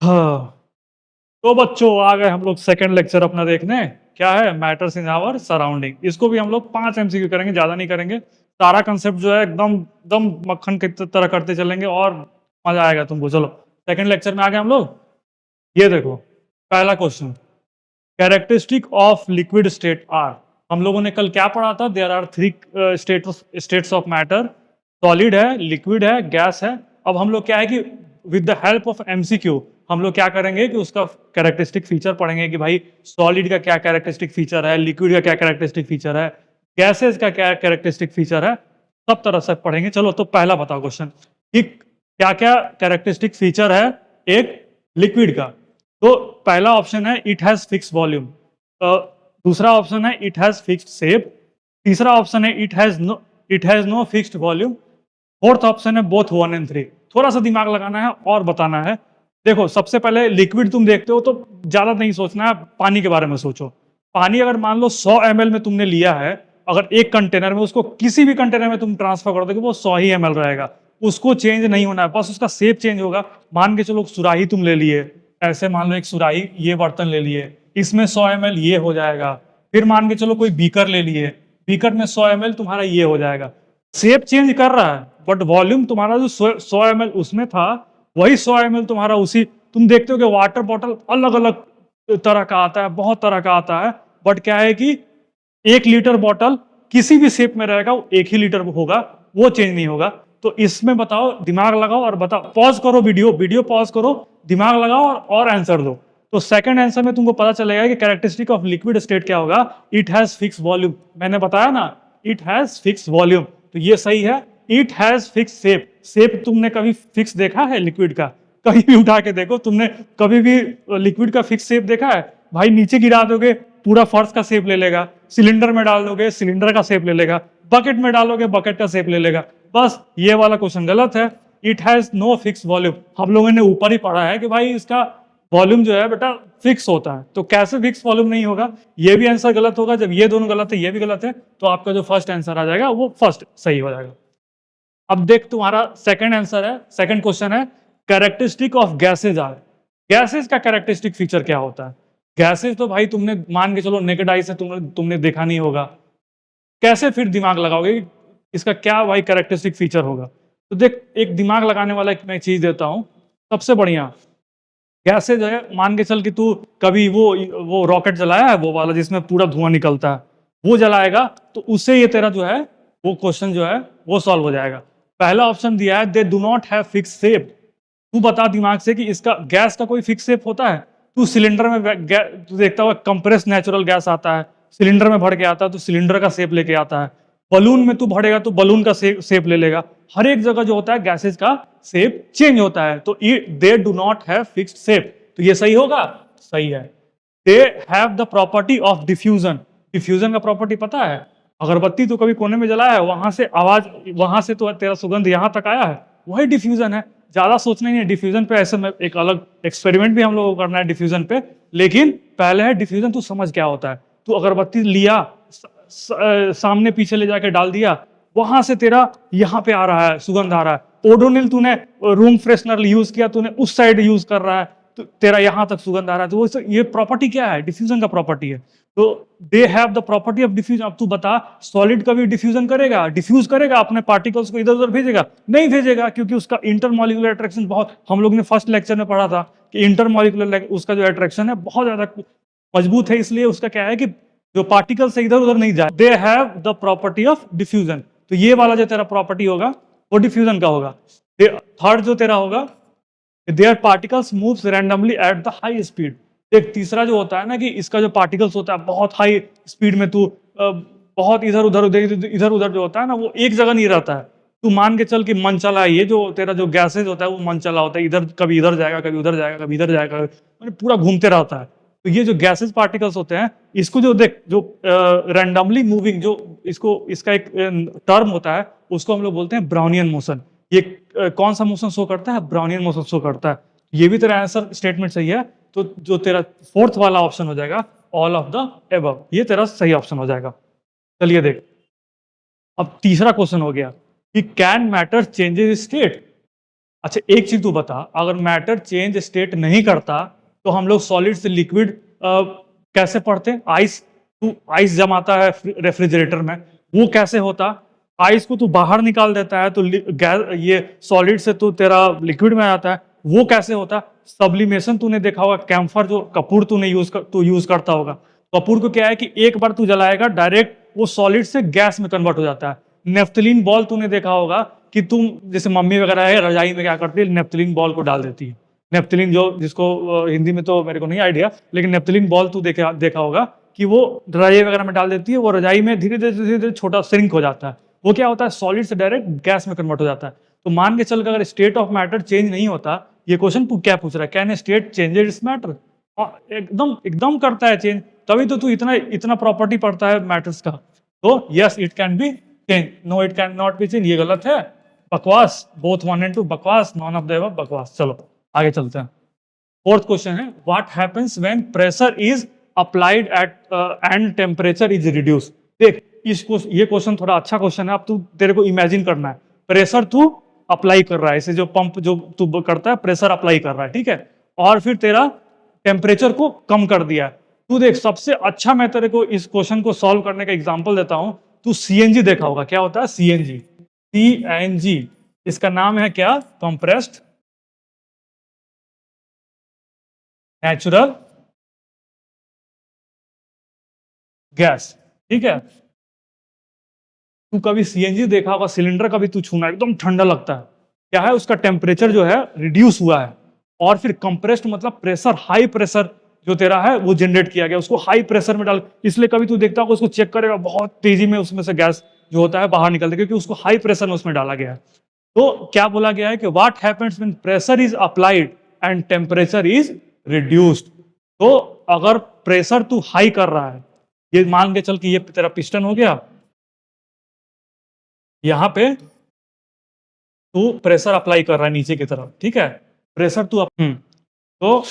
हाँ, तो बच्चों आ गए हम लोग सेकंड लेक्चर अपना देखने। क्या है? Matters in our surrounding. इसको भी हम लोग 5 एमसीक्यू करेंगे, ज्यादा नहीं करेंगे। सारा कंसेप्ट जो है एकदम एकदम मक्खन की तरह करते चलेंगे और मजा आएगा तुमको। चलो सेकंड लेक्चर में आ गए हम लोग। ये देखो पहला question, characteristic of liquid state are. हम लोगों ने कल क्या पढ़ा था? There are 3 states of matter, solid है, लिक्विड है, गैस है। अब हम लोग क्या है कि with the help of MCQ हम लोग क्या करेंगे कि उसका कैरेक्टरिस्टिक फीचर पढ़ेंगे कि भाई सॉलिड का क्या कैरेक्टरिस्टिक फीचर है, लिक्विड का क्या कैरेक्टरिस्टिक फीचर है, गैसेस का क्या कैरेक्टरिस्टिक फीचर है, सब तरह से पढ़ेंगे। चलो तो पहला बताओ क्वेश्चन कि क्या क्या कैरेक्टरिस्टिक फीचर है एक लिक्विड का। तो पहला ऑप्शन है इट हैज फिक्स वॉल्यूम, दूसरा ऑप्शन है इट हैज फिक्स्ड शेप, तीसरा ऑप्शन है it has no fixed volume, fourth option है बोथ 1 and 3। थोड़ा सा दिमाग लगाना है और बताना है। देखो सबसे पहले लिक्विड तुम देखते हो तो ज्यादा नहीं सोचना है, पानी के बारे में सोचो। पानी अगर मान लो 100 ml में तुमने लिया है, अगर एक कंटेनर में, उसको किसी भी कंटेनर में तुम ट्रांसफर कर दोगे वो 100 ही ml रहेगा, उसको चेंज नहीं होना है, बस उसका शेप चेंज होगा। मान के चलो सुराही तुम ले लिए, ऐसे मान लो एक सुराही, ये बर्तन ले लिए, इसमें 100 ml ये हो जाएगा। फिर मान के चलो कोई बीकर ले लिए, बीकर में 100 ml तुम्हारा ये हो जाएगा। शेप चेंज कर रहा है बट वॉल्यूम तुम्हारा जो 100 ml उसमें था वही 100 ml तुम्हारा उसी। तुम देखते हो कि वाटर बॉटल अलग अलग तरह का आता है, बहुत तरह का आता है, बट क्या है कि 1 लीटर बॉटल किसी भी शेप में रहेगा, वो 1 ही लीटर होगा, वो चेंज नहीं होगा। तो इसमें बताओ, दिमाग लगाओ और बताओ। पॉज करो, वीडियो पॉज करो, दिमाग लगाओ और आंसर दो। तो सेकंड आंसर में तुमको पता चलेगा कि कैरेक्टरिस्टिक ऑफ लिक्विड स्टेट क्या होगा। इट हैज फिक्स वॉल्यूम, मैंने बताया ना, इट हैज फिक्स वॉल्यूम, तो ये सही है। It has fix shape, shape तुमने कभी फिक्स देखा है लिक्विड का? कहीं भी उठा के देखो, तुमने कभी भी लिक्विड का फिक्स शेप देखा है? भाई नीचे गिरा दोगे पूरा फर्श का शेप ले लेगा, सिलेंडर में डाल दोगे सिलेंडर का शेप ले लेगा, बकेट में डालोगे बकेट का शेप ले लेगा। बस ये वाला क्वेश्चन गलत है। It has no fix volume, हम लोगों ने ऊपर ही पढ़ा है कि भाई इसका वॉल्यूम जो है बेटा फिक्स होता है, तो कैसे फिक्स वॉल्यूम नहीं होगा? ये भी आंसर गलत होगा। जब ये दोनों गलत है ये भी गलत है, तो आपका जो फर्स्ट आंसर आ जाएगा वो फर्स्ट सही हो जाएगा। अब देख तुम्हारा सेकंड आंसर है, सेकंड क्वेश्चन है characteristic of gases are. Gases का कैरेक्टरिस्टिक फीचर क्या होता है? गैसेज तो भाई तुमने मान के चलो नेकेड आई से तुमने देखा नहीं होगा, कैसे फिर दिमाग लगाओगे इसका क्या भाई कैरेक्टरिस्टिक फीचर होगा? तो देख एक दिमाग लगाने वाला एक मैं चीज देता हूं, सबसे बढ़िया गैसेज है। मान के चल कि तू कभी वो रॉकेट जलाया है, वो वाला जिसमें पूरा धुआं निकलता है, वो जलाएगा, तो उससे ये तेरा जो है वो क्वेश्चन जो है वो सॉल्व हो जाएगा। पहला ऑप्शन दिया है they do not have fix shape. तू बता दिमाग से कि इसका गैस का कोई फिक्स शेप होता है? तू सिलेंडर में तू देखता हुआ कंप्रेस नेचुरल गैस आता है, सिलेंडर में भर के आता है तो सिलेंडर का शेप लेके आता है, बलून में तू भरेगा तो बलून का शेप ले लेगा। हर एक जगह जो होता है गैसेज का शेप चेंज होता है, तो they do not have fixed shape, तो ये सही होगा, सही है। They have the property of diffusion. Diffusion का प्रॉपर्टी पता है? अगरबत्ती तो कभी कोने में जलाया है, वहां से आवाज, वहां से तो तेरा सुगंध यहां तक आया है, वही डिफ्यूजन है। ज्यादा सोचना नहीं है डिफ्यूजन पे, ऐसे में एक अलग एक्सपेरिमेंट भी हम लोग को करना है डिफ्यूजन पे, लेकिन पहले है डिफ्यूजन। तू समझ क्या होता है? तू अगरबत्ती लिया, सामने पीछे ले जाके डाल दिया, वहां से तेरा यहाँ पे आ रहा है, सुगंध आ रहा है। ओडोनिल तूने रूम फ्रेशनर यूज किया, तूने उस साइड यूज कर रहा है, तो तेरा यहां तक सुगंध आ रहा है, तो वो ये प्रॉपर्टी क्या है? डिफ्यूजन का प्रॉपर्टी है। तो they have the property of diffusion. अब तू बता, सॉलिड कभी डिफ्यूजन करेगा, डिफ्यूज करेगा, अपने पार्टिकल्स को इधर उधर भेजेगा? नहीं भेजेगा, क्योंकि उसका इंटरमॉलिक्यूलर अट्रैक्शन बहुत, हम लोग ने फर्स्ट लेक्चर में पढ़ा था कि इंटरमॉलिक्यूलर उसका जो अट्रैक्शन है बहुत ज्यादा मजबूत है, इसलिए उसका क्या है कि जो पार्टिकल से इधर उधर नहीं जाए। They have the property of diffusion, तो ये वाला जो तेरा प्रॉपर्टी होगा वो डिफ्यूजन का होगा। थर्ड जो तेरा होगा, there particles moves randomly at the high speed. एक तीसरा जो होता है ना कि इसका जो पार्टिकल्स होता है बहुत हाई स्पीड में, तू बहुत इधर उधर जो होता है ना वो एक जगह नहीं रहता है। तू मान के चल कि मन चला, ये जो तेरा जो गैसेज होता है वो मन चला होता है, इधर कभी इधर जाएगा, कभी उधर जाएगा, कभी इधर जाएगा, मतलब पूरा घूमते रहता है। तो ये जो गैसेज पार्टिकल्स होते हैं, इसको जो देख, जो रैंडमली मूविंग, जो इसका एक टर्म होता है, उसको हम लोग बोलते हैं ब्राउनियन मोशन। ये कौन सा मोशन शो करता है? ब्राउनियन मोशन शो करता है। ये भी तेरा आंसर स्टेटमेंट सही है, तो जो तेरा फोर्थ वाला ऑप्शन हो जाएगा ऑल ऑफ द एबव, ये तेरा सही ऑप्शन हो जाएगा। चलिए देख, अब तीसरा क्वेश्चन हो गया कि कैन मैटर चेंजेस स्टेट। अच्छा एक चीज तू बता, अगर मैटर चेंज स्टेट नहीं करता तो हम लोग सॉलिड से लिक्विड कैसे पढ़ते? आइस, तू आइस जमाता है रेफ्रिजरेटर में, वो कैसे होता? आइस को तू बाहर निकाल देता है तो गैस, ये सॉलिड से तू तेरा लिक्विड में आता है, वो कैसे होता? सब्लिमेशन तूने देखा होगा, कैम्फर जो कपूर तूने यूज करता होगा, कपूर को क्या है कि एक बार तू जलाएगा डायरेक्ट वो सॉलिड से गैस में कन्वर्ट हो जाता है। नेफ्थलीन बॉल तूने देखा होगा कि तुम जैसे मम्मी वगैरह है रजाई में क्या करती है, नेफ्थलीन बॉल को डाल देती है। नेफ्थलीन जो जिसको हिंदी में तो मेरे को नहीं आइडिया, लेकिन नेफ्थलीन बॉल तू देखा होगा कि वो रजाई वगैरह में डाल देती है, वो रजाई में धीरे धीरे छोटा श्रिंक हो जाता है, वो क्या होता है सॉलिड से डायरेक्ट गैस में कन्वर्ट हो जाता है। तो मान के चल अगर स्टेट ऑफ मैटर चेंज नहीं होता, ये क्वेश्चन तू क्या पूछ रहा है, can state changes it's matter? एकदम एकदम करता है चेंज, तभी तो तू इतना इतना प्रॉपर्टी पढ़ता है मैटर्स का। तो yes it can be change, no it can not be change, ये गलत है, बकवास, बोथ 1 and 2 बकवास, नॉन ऑफ द अबव बकवास। चलो आगे चलते हैं। फोर्थ क्वेश्चन है what happens when pressure is applied at and temperature is reduce. देख ये क्वेश्चन थोड़ा अच्छा क्वेश्चन है, अब तू तेरे को इमेजिन करना है प्रेशर तू अप्लाई कर रहा है, इसे जो पंप जो तू करता है प्रेशर अप्लाई कर रहा है, ठीक है, और फिर तेरा टेम्परेचर को कम कर दिया है। तू देख सबसे अच्छा मैं तेरे को इस क्वेश्चन को सॉल्व करने का एग्जांपल देता हूं। तू सीएनजी देखा होगा, क्या होता है सीएनजी? सीएनजी इसका नाम है क्या? कंप्रेस्ड नेचुरल गैस, ठीक है। तू कभी सीएनजी देखा होगा, सिलेंडर कभी तू छूना एकदम ठंडा लगता है, क्या है उसका टेम्परेचर जो है रिड्यूस हुआ है, और फिर कंप्रेस्ड मतलब प्रेशर, हाई प्रेशर जो तेरा है वो जनरेट किया गया, उसको हाई प्रेशर में डाल, इसलिए कभी तू देखता होगा उसको चेक करेगा बहुत तेजी में उसमें से गैस जो होता है बाहर निकलता है, क्योंकि उसको हाई प्रेशर में उसमें डाला गया है। तो क्या बोला गया है कि what happens when pressure is applied and temperature is reduced. तो अगर प्रेशर तू हाई कर रहा है, ये मान के चल कि ये तेरा पिस्टन हो गया, यहां पे तू प्रेशर अप्लाई कर रहा है नीचे की तरफ, ठीक है, प्रेशर तू तो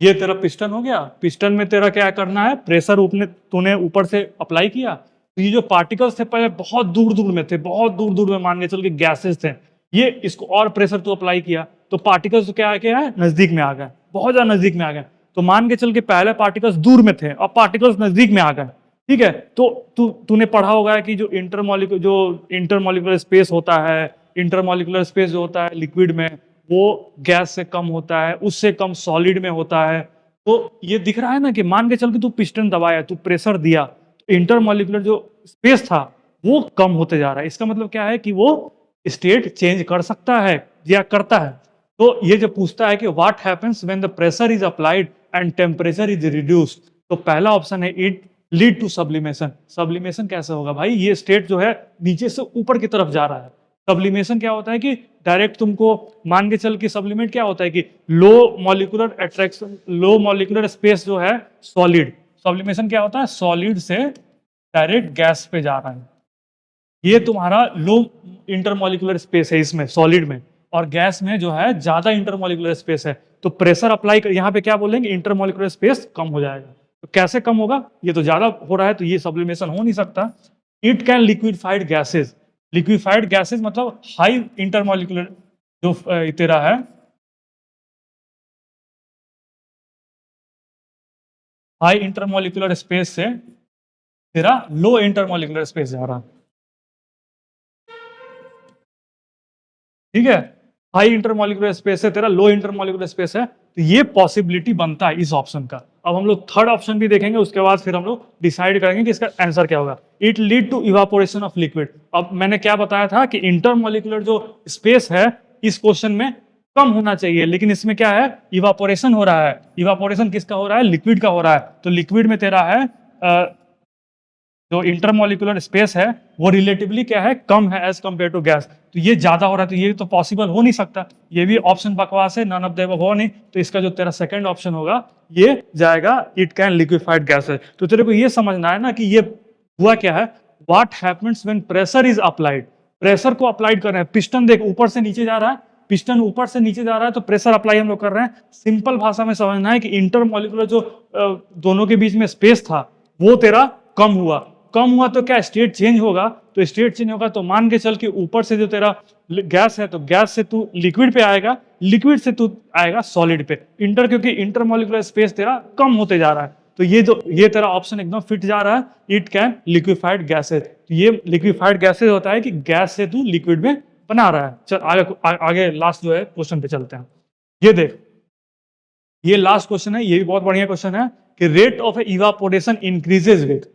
ये तेरा पिस्टन हो गया, पिस्टन में तेरा क्या करना है, प्रेशर तूने ऊपर से अप्लाई किया, तो ये जो पार्टिकल्स थे पहले बहुत दूर दूर में थे, बहुत दूर दूर में मान के चल के गैसेस थे, ये इसको और प्रेशर तू अप्लाई किया तो पार्टिकल्स क्या है नजदीक में आ गए, बहुत ज्यादा नजदीक में आ गए। तो मान के चल के पहले पार्टिकल्स दूर में थे, अब पार्टिकल्स नजदीक में आ गए, ठीक है। तो तूने पढ़ा होगा कि जो इंटरमॉलिक्यूलर स्पेस होता है, इंटरमॉलिक्यूलर स्पेस जो होता है लिक्विड में वो गैस से कम होता है, उससे कम सॉलिड में होता है। तो ये दिख रहा है ना कि मान के चल के तू पिस्टन दबाया, तू प्रेशर दिया, तो इंटरमॉलिक्यूलर जो स्पेस था वो कम होते जा रहा है, इसका मतलब क्या है कि वो स्टेट चेंज कर सकता है या करता है। तो ये जो पूछता है कि what happens when the pressure is applied and temperature is reduced, तो पहला ऑप्शन है it lead to sublimation. Sublimation कैसे होगा भाई, ये स्टेट जो है नीचे से ऊपर की तरफ जा रहा है। सब्लिमेशन क्या होता है कि डायरेक्ट तुमको मान के चल कि सब्लिमेट क्या होता है कि low molecular attraction, low molecular space जो है सॉलिड, सब्लिमेशन क्या होता है सॉलिड से डायरेक्ट गैस पे जा रहा है, ये तुम्हारा लो इंटरमॉलिक्यूलर स्पेस है इसमें सॉलिड में, और गैस में जो है ज्यादा इंटरमॉलिक्यूलर स्पेस है। तो प्रेशर अप्लाई कर, यहाँ पे क्या बोलेंगे इंटरमॉलिक्यूलर स्पेस कम हो जाएगा। तो कैसे कम होगा, ये तो ज्यादा हो रहा है तो ये सब्लिमेशन हो नहीं सकता। It can liquefied gases, liquefied gases मतलब हाई इंटरमॉलिक्यूलर जो तेरा है, हाई इंटरमॉलिक्यूलर स्पेस से तेरा लो इंटरमॉलिक्यूलर स्पेस जा रहा है, ठीक है, हाई इंटरमॉलिक्यूलर स्पेस है तेरा लो इंटरमॉलिक्यूलर स्पेस है, तो ये पॉसिबिलिटी बनता है इस ऑप्शन का। अब हम लोग थर्ड ऑप्शन भी देखेंगे, उसके बाद फिर हम लोग डिसाइड करेंगे कि इसका आंसर क्या होगा। It lead to evaporation of liquid. अब मैंने क्या बताया था कि इंटरमॉलिक्यूलर जो स्पेस है इस क्वेश्चन में कम होना चाहिए, लेकिन इसमें क्या है इवापोरेशन हो रहा है। इवापोरेशन किसका हो रहा है, लिक्विड का हो रहा है। तो लिक्विड में तेरा है जो इंटरमॉलिक्यूलर स्पेस है वो रिलेटिवली क्या है कम है एज कम्पेयर टू गैस, तो ये ज्यादा हो रहा है, तो ये तो पॉसिबल हो नहीं सकता, ये भी ऑप्शन बकवास है, नन ऑफ द अबव हो नहीं। तो इसका जो तेरा सेकंड ऑप्शन होगा ये जाएगा इट कैन लिक्विफाइड गैसेस। तो तेरे को ये समझना है ना कि ये हुआ क्या है, what happens when pressure is applied, pressure को अप्लाइड कर रहे हैं, पिस्टन देख ऊपर से नीचे जा रहा है, पिस्टन ऊपर से नीचे जा रहा है तो प्रेशर अप्लाई हम लोग कर रहे हैं। सिंपल भाषा में समझना है कि इंटरमॉलिक्यूलर जो दोनों के बीच में स्पेस था वो तेरा कम हुआ, कम हुआ तो क्या स्टेट चेंज होगा, तो स्टेट चेंज होगा तो मान के चल के ऊपर से जो तेरा गैस है तो गैस से तू लिक्विड पे आएगा, लिक्विड से तू आएगा सॉलिड पे। क्योंकि इंटरमोलिकुलर स्पेस तेरा कम होते जा रहा है, तो ये तेरा ऑप्शन एकदम फिट जा रहा है, इट कैन लिक्विफाइड गैसेज। तो ये लिक्विफाइड गैसेज होता है कि गैस से तू लिक्विड में बना रहा है। चल आगे लास्ट जो है क्वेश्चन पे चलते हैं। ये देख, ये लास्ट क्वेश्चन है, ये भी बहुत बढ़िया क्वेश्चन है कि rate of evaporation increases with.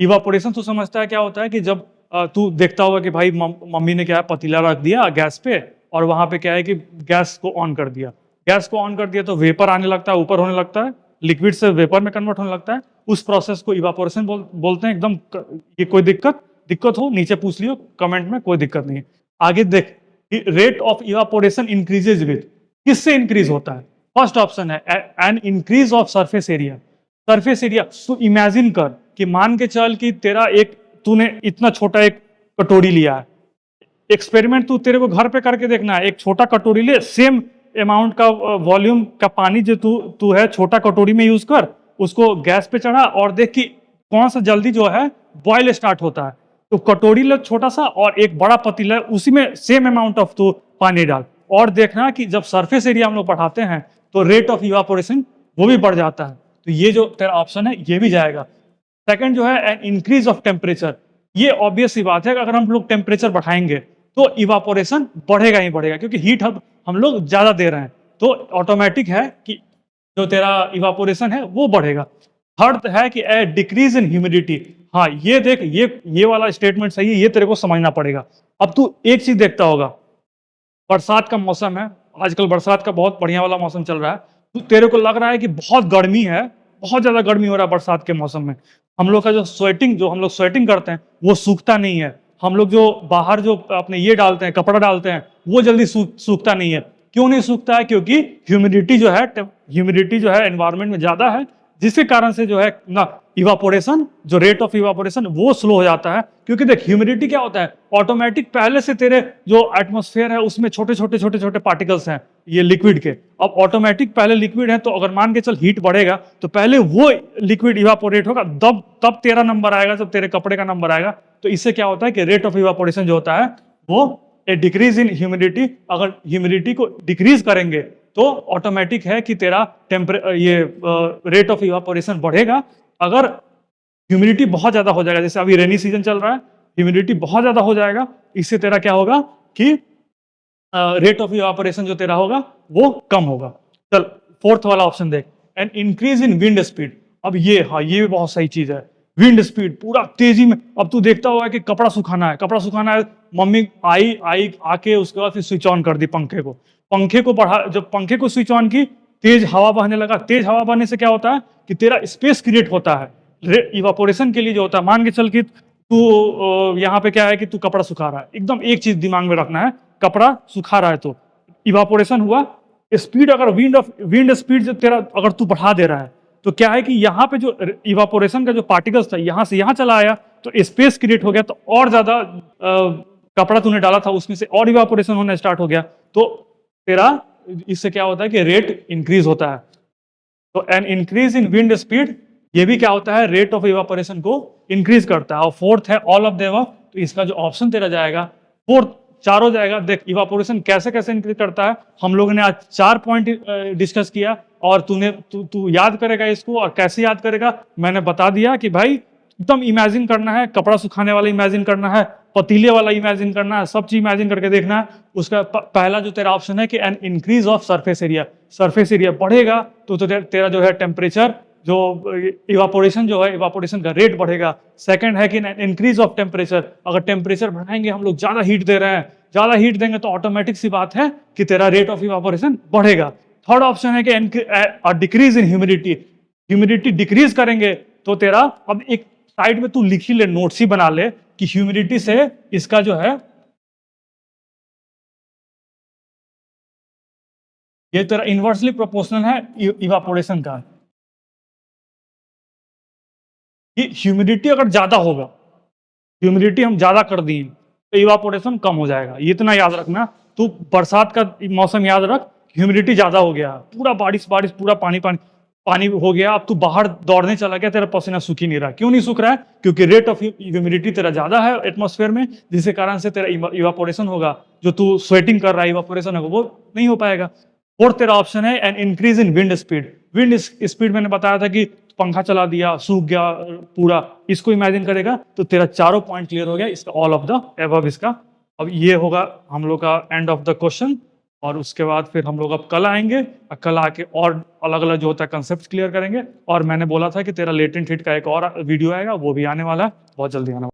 Evaporation तो समझता है क्या होता है कि जब तू देखता होगा कि भाई मम्मी ने क्या है पतीला रख दिया गैस पे और वहां पे क्या है कि गैस को ऑन कर दिया, गैस को ऑन कर दिया तो वेपर आने लगता है, ऊपर होने लगता है, लिक्विड से वेपर में कन्वर्ट होने लगता है। उस प्रोसेस को इवापोरेशन बोलते हैं। एकदम ये कोई दिक्कत हो नीचे पूछ लियो कमेंट में, कोई दिक्कत नहीं है। आगे देख, rate of evaporation increases with, किससे इंक्रीज होता है? फर्स्ट ऑप्शन है an increase of surface area. Surface area तो इमेजिन कर कि मान के चल कि तूने इतना छोटा एक कटोरी लिया है, एक्सपेरिमेंट तू तेरे को घर पे करके देखना है। एक छोटा कटोरी ले, सेम अमाउंट का वॉल्यूम का पानी जो तू है छोटा कटोरी में यूज कर, उसको गैस पे चढ़ा और देख कि कौन सा जल्दी जो है बॉयल स्टार्ट होता है। तो कटोरी ले छोटा सा और एक बड़ा पतीला, उसी में सेम अमाउंट ऑफ तू पानी डाल और देखना कि जब सरफेस एरिया हम लोग बढ़ाते हैं तो रेट ऑफ इवापोरेशन वो भी बढ़ जाता है। तो ये जो तेरा ऑप्शन है ये भी जाएगा। सेकंड जो है एन इंक्रीज ऑफ टेम्परेचर। ये ऑब्वियस सी बात है कि अगर हम लोग टेम्परेचर बढ़ाएंगे तो इवापोरेशन बढ़ेगा ही बढ़ेगा, क्योंकि हीट हम लोग ज्यादा दे रहे हैं, तो ऑटोमेटिक है कि जो तेरा इवापोरेशन है वो बढ़ेगा। थर्ड है कि ए डिक्रीज इन ह्यूमिडिटी। हाँ ये देख, ये वाला स्टेटमेंट सही है, ये तेरे को समझना पड़ेगा। अब तू एक चीज देखता होगा, बरसात का मौसम है, आजकल बरसात का बहुत बढ़िया वाला मौसम चल रहा है, तो तेरे को लग रहा है कि बहुत गर्मी है, बहुत ज्यादा गर्मी हो रहा है बरसात के मौसम में। हम लोग का जो हम लोग स्वेटिंग करते हैं वो सूखता नहीं है। हम लोग जो बाहर जो अपने ये डालते हैं, कपड़ा डालते हैं, वो जल्दी सूखता नहीं है। क्यों नहीं सूखता है? क्योंकि ह्यूमिडिटी जो है एनवायरमेंट में ज्यादा है, जिसके कारण से जो है ना इवापोरेशन, जो रेट ऑफ इवापोरेशन वो स्लो हो जाता है। क्योंकि देख ह्यूमिडिटी क्या होता है, ऑटोमेटिक पहले से तेरे जो एटमॉस्फेयर है उसमें छोटे छोटे पार्टिकल्स हैं ये लिक्विड के। अब ऑटोमेटिक पहले लिक्विड है, तो अगर मान के चल हीट बढ़ेगा तो पहले वो लिक्विड इवापोरेट होगा, तब तेरा नंबर आएगा, जब तेरे कपड़े का नंबर आएगा। तो इससे क्या होता है कि रेट ऑफ इवापोरेशन जो होता है वो ए डिक्रीज इन ह्यूमिडिटी। अगर ह्यूमिडिटी को डिक्रीज करेंगे तो ऑटोमेटिक है कि तेरा रेट ऑफ इवापोरेशन बढ़ेगा। अगर ह्यूमिडिटी बहुत ज्यादा हो जाएगा, जैसे अभी रेनी सीजन चल रहा है, ह्यूमिडिटी बहुत ज्यादा हो जाएगा, इससे तेरा क्या होगा कि रेट ऑफ इवापोरेशन जो तेरा होगा वो कम होगा। चल फोर्थ वाला ऑप्शन देख, an increase in wind speed. अब ये भी बहुत सही चीज है, विंड स्पीड पूरा तेजी में। अब तू देखता होगा कि कपड़ा सुखाना है, मम्मी आई आके उसके बाद फिर स्विच ऑन कर दी पंखे को बढ़ा, जब पंखे को स्विच ऑन की, तेज हवा बहने लगा। तेज हवा बहने से क्या होता है कि तेरा स्पेस क्रिएट होता है इवापोरेशन के लिए जो होता है। मान के चल कि तू यहाँ पे क्या है कि तू कपड़ा सुखा रहा है, एकदम एक चीज दिमाग में रखना है, कपड़ा सुखा रहा है तो इवापोरेशन हुआ। स्पीड अगर विंड स्पीड जो तेरा अगर तू बढ़ा दे रहा है तो क्या है कि यहाँ पे जो इवापोरेशन का जो पार्टिकल्स था यहाँ से यहाँ चला आया, तो स्पेस क्रिएट हो गया, तो और ज्यादा कपड़ा तूने डाला था उसमें से और इवापोरेशन होना स्टार्ट हो गया। तो तेरा इससे क्या होता है कि रेट इंक्रीज होता है। तो an increase in wind speed, ये भी क्या होता है, रेट ऑफ इवापोरेशन को इंक्रीज करता है। और फोर्थ है ऑल ऑफ द अबव, तो इसका जो ऑप्शन तेरा जाएगा फोर्थ, चारों जाएगा। देख इवापोरेशन कैसे इंक्रीज करता है, हम लोगों ने आज 4 पॉइंट डिस्कस किया, और तू याद करेगा इसको। और कैसे याद करेगा, मैंने बता दिया कि भाई एकदम इमेजिन करना है, कपड़ा सुखाने वाला इमेजिन करना है, पतीले वाला इमेजिन करना है, सब चीज इमेजिन करके देखना है। उसका पहला जो तेरा ऑप्शन है कि an increase of surface area बढ़ेगा तो तेरा जो है टेम्परेचर, जो इवापोरेशन जो है, इवापोरेशन का रेट बढ़ेगा। सेकंड है कि इंक्रीज ऑफ टेम्परेचर, अगर टेम्परेचर बढ़ाएंगे, हम लोग ज्यादा हीट दे रहे हैं, ज्यादा हीट देंगे तो ऑटोमेटिक सी बात है कि तेरा रेट ऑफ इवापोरेशन बढ़ेगा। थर्ड ऑप्शन है कि डिक्रीज इन ह्यूमिडिटी डिक्रीज करेंगे तो तेरा, अब एक साइड में तू लिख ही ले, नोट्स ही बना ले कि ह्यूमिडिटी से इसका जो है ये तेरा इनवर्सली प्रोपोर्शनल है इवापोरेशन का। कि ह्यूमिडिटी अगर ज्यादा होगा, ह्यूमिडिटी हम ज्यादा कर दिए तो इवापोरेशन कम हो जाएगा। ये इतना याद रखना। तू बरसात का मौसम याद रख, ह्यूमिडिटी ज्यादा हो गया, पूरा बारिश पूरा पानी, पानी हो गया, अब तू बाहर दौड़ने चला गया, तेरा पसीना सूख ही नहीं रहा। क्यों नहीं सूख रहा है? क्योंकि रेट ऑफ ह्यूमिडिटी तेरा ज्यादा है एटमॉस्फेयर में, जिसके कारण से तेरा इवापोरेशन होगा, जो तू स्वेटिंग कर रहा है इवापोरेशन होगा, वो नहीं हो पाएगा। फोर्थ तेरा ऑप्शन है an increase in wind speed. Wind speed मैंने बताया था कि पंखा चला दिया, सूख गया पूरा, इसको इमेजिन करेगा तो तेरा चारों पॉइंट क्लियर हो गया, इसका ऑल ऑफ द एबव इसका। अब ये होगा हम लोग का एंड ऑफ द क्वेश्चन, और उसके बाद फिर हम लोग अब कल आएंगे, और कल आके और अलग अलग जो होता है कंसेप्ट क्लियर करेंगे। और मैंने बोला था कि तेरा लेटेंट हिट का एक और वीडियो आएगा, वो भी आने वाला है, बहुत जल्दी आने वाला है।